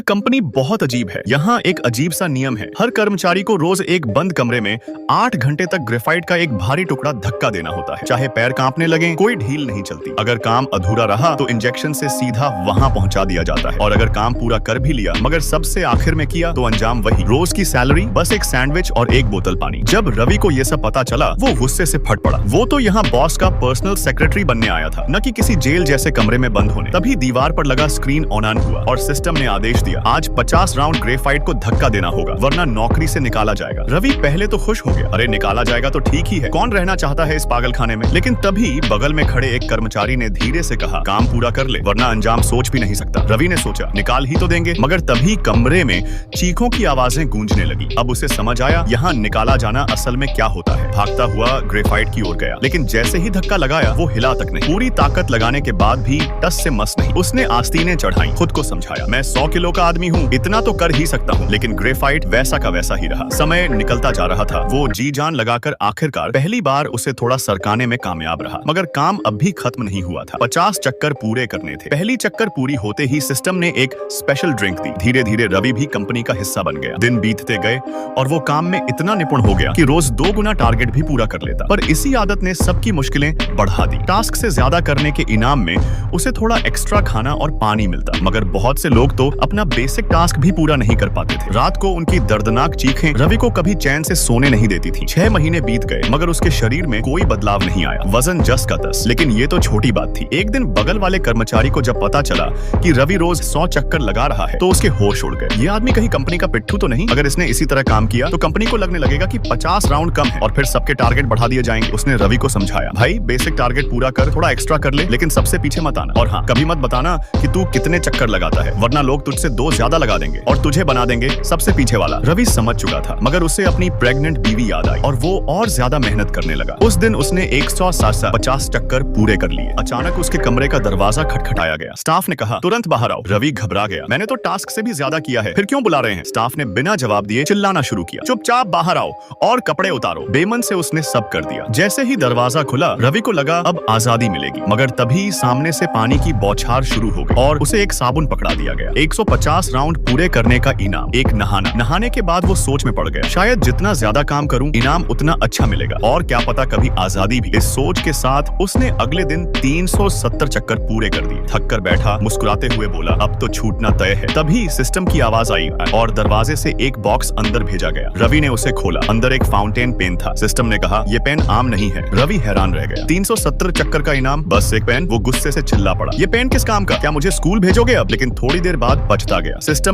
Company बहुत अजीब है। यहाँ एक अजीब सा नियम है, हर कर्मचारी को रोज एक बंद कमरे में 8 घंटे तक ग्रेफाइट का एक भारी टुकड़ा धक्का देना होता है। चाहे पैर कांपने लगे, कोई ढील नहीं चलती। अगर काम अधूरा रहा तो इंजेक्शन से सीधा वहाँ पहुँचा दिया जाता है, और अगर काम पूरा कर भी लिया मगर सबसे आखिर में किया तो अंजाम वही, रोज की सैलरी, बस एक सैंडविच और एक बोतल पानी। जब रवि को ये सब पता चला वो गुस्से से फट पड़ा। वो तो यहाँ बॉस का पर्सनल सेक्रेटरी बनने आया था, न कि किसी जेल जैसे कमरे में बंद होने। तभी दीवार पर लगा स्क्रीन ऑन हुआ और सिस्टम ने आदेश दिया, आज 50 राउंड ग्रेफाइट को धक्का देना होगा वरना नौकरी से निकाला जाएगा। रवि पहले तो खुश हो गया, अरे निकाला जाएगा तो ठीक ही है, कौन रहना चाहता है इस पागल खाने में। लेकिन तभी बगल में खड़े एक कर्मचारी ने धीरे से कहा, काम पूरा कर ले वरना अंजाम सोच भी नहीं सकता। रवि ने सोचा निकाल ही तो देंगे, मगर तभी कमरे में चीखों की आवाजें गूंजने लगी। अब उसे समझ आया यहाँ निकाला जाना असल में क्या होता है। भागता हुआ ग्रेफाइट की ओर गया, लेकिन जैसे ही धक्का लगाया वो हिला तक नहीं। पूरी ताकत लगाने के बाद भी टस से मस नहीं। उसने आस्तीनें चढ़ाई, खुद को समझाया, मैं 100 किलो का आदमी हूँ, इतना तो कर ही सकता हूँ। लेकिन ग्रेफाइट वैसा का वैसा ही रहा। समय निकलता जा रहा था। वो जी जान लगाकर आखिरकार पहली बार उसे थोड़ा सरकाने में कामयाब रहा, मगर काम अब भी खत्म नहीं हुआ था। 50 चक्कर पूरे करने थे। पहली चक्कर पूरी होते ही सिस्टम ने एक स्पेशल ड्रिंक दी। धीरे धीरे रवि भी कंपनी का हिस्सा बन गया। दिन बीतते गए और वो काम में इतना निपुण हो गया कि रोज 2 गुना टारगेट भी पूरा कर लेता। पर इसी आदत ने सबकी मुश्किलें बढ़ा दी। टास्क से ज्यादा करने के इनाम में उसे थोड़ा एक्स्ट्रा खाना और पानी मिलता, मगर बहुत से लोग तो अपना बेसिक टास्क भी पूरा नहीं कर पाते थे। रात को उनकी दर्दनाक चीखें रवि को कभी चैन से सोने नहीं देती थी। 6 महीने बीत गए मगर उसके शरीर में कोई बदलाव नहीं आया। वजन जस का तस। लेकिन ये तो छोटी बात थी। एक दिन बगल वाले कर्मचारी को जब पता चला कि रवि रोज 100 चक्कर लगा रहा है तो उसके होश उड़ गए। ये आदमी कहीं कंपनी का पिट्ठू तो नहीं? अगर इसने इसी तरह काम किया तो कंपनी को लगने लगेगा कि 50 राउंड कम है और फिर सबके टारगेट बढ़ा दिए जाएंगे। उसने रवि को समझाया, भाई बेसिक टारगेट पूरा कर, थोड़ा एक्स्ट्रा कर ले, लेकिन सबसे पीछे मत आना। और हाँ, कभी मत बताना कि तू कितने चक्कर लगाता है, वरना लोग तुझसे 2 ज्यादा लगा देंगे और तुझे बना देंगे सबसे पीछे वाला। रवि समझ चुका था, मगर उसे अपनी प्रेग्नेंट बीवी याद आई और वो और ज्यादा मेहनत करने लगा। उस दिन उसने 150 चक्कर पूरे कर लिए। अचानक उसके कमरे का दरवाजा खटखटाया गया। स्टाफ ने कहा, तुरंत बाहर आओ। रवि घबरा गया, मैंने तो टास्क से भी ज्यादा किया है, फिर क्यों बुला रहे हैं? स्टाफ ने बिना जवाब दिए चिल्लाना शुरू किया, चुपचाप बाहर आओ और कपड़े उतारो। बेमन से उसने सब कर दिया। जैसे ही दरवाजा खुला रवि को लगा अब आजादी मिलेगी, मगर तभी सामने से पानी की बौछार शुरू हो गई और उसे एक साबुन पकड़ा दिया गया। 150 राउंड पूरे करने का इनाम, एक नहाना। नहाने के बाद वो सोच में पड़ गया, शायद जितना ज्यादा काम करूं इनाम उतना अच्छा मिलेगा, और क्या पता कभी आजादी भी। इस सोच के साथ उसने अगले दिन 370 चक्कर पूरे कर दिए। थक कर बैठा, मुस्कुराते हुए बोला, अब तो छूटना तय है। तभी सिस्टम की आवाज आई और दरवाजे से एक बॉक्स अंदर भेजा गया। रवि ने उसे खोला। अंदर एक फाउंटेन पेन था। सिस्टम ने कहा, ये पेन आम नहीं है। रवि हैरान रह गया। 370 चक्कर का इनाम, बस एक पेन? वो गुस्से से चिल्ला पड़ा, ये पेन किस काम का? क्या मुझे स्कूल भेजोगे अब? लेकिन थोड़ी देर बाद बचता गया। सिस्टम